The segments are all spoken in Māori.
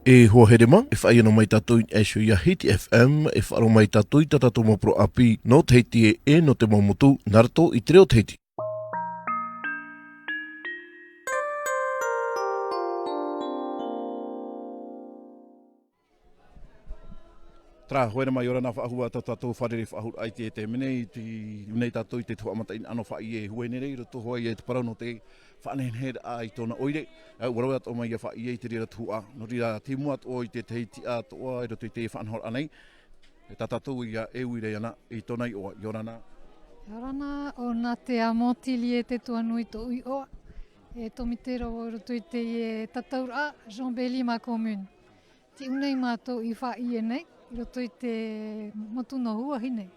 E hoa herema, e whai ana mai tātou i Ashu ia Hiti FM, e whaaro mai tātou i tātou mapro api, no te heiti e no te mamutu, narato i te reo te heiti. Tra, hoera mai ora nā whaahua tātou wharere whaahur ai te mene i te mene tātou i te tuamata in ano whai e hue nere i roto hoa i e te parau no te whanenher a i tōna oire. Warawea tō mai i a whai e i te rira tua. No rira te mua tō i te teiti a tōa i roto i te whanhor anei. E tātou i a e uire ana i tōna i oa. Yorana. Yorana o nā te amotili e te tuanui tō ui oa. E tomitero o roto i te tataura Jean Belli ma commune. Ti unei mātou i whai e nei. I roto i te motu no huahi nei.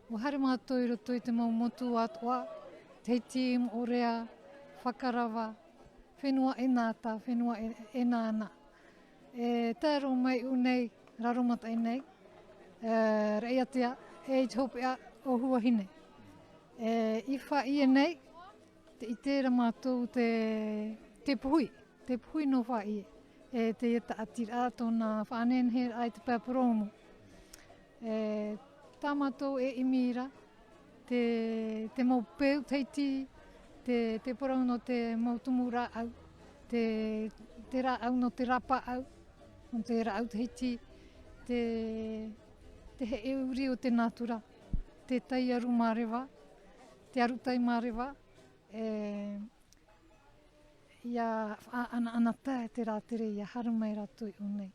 O hare mātou i roto i te mau motu atoa, teiti orea, whakarawa, whenua e nāta, whenua e nāna. Tāro mai unei, raromata e nei, reiatea, e hopea o huahi nei. I whai e nei, i tēra mātou te puhui no whai e. Te ita atira tōna whanenher ai te pāparomu. Tā mātou e imira, te mau peu teiti, te porau no te mau tumu rā au, te rā au no te rapa au, no te rā au teiti, te he euri o te natura, te tai aru mārewa, te arutai mārewa, ia ana tā te rā tere ia harumai rātoi o nei.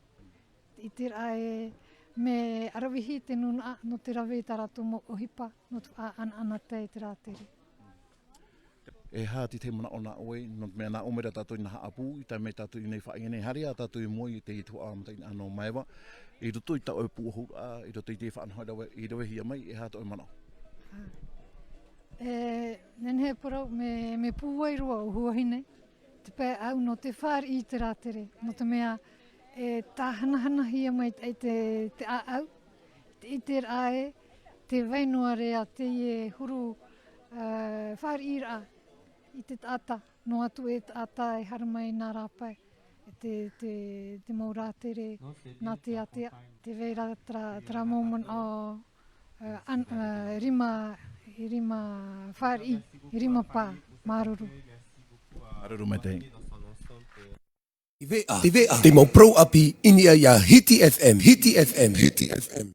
I te rā me arawihi te nuna no te rawe tā rātou mo ohipa no ana tā te rā tere. E hāti te mana o nā oe, no mea nā omera tātou i naha apu, i tai mei tātou i nei whainga nei haria, tātou i moi i te i tua amata i anō maewa. I roto i tau e puahura, i roto i te whaanhoirawe, i rewe hia mai, e hātou e mana. Nenhe porau me pūwairua o huahi nei. Te pē au no te whāri i te rātere, no te mea tā hanahana hia mai te au, i te rāe, te wainua rea, te huru whāri i rā, i te tāta, no atu e tāta e harumai nā rāpai, te mau rātere, nā te atea, te veira tra moment o rima whāri i rima pā, māruru. Aruru mai te. Te mau pro api inia ia Hiti FM.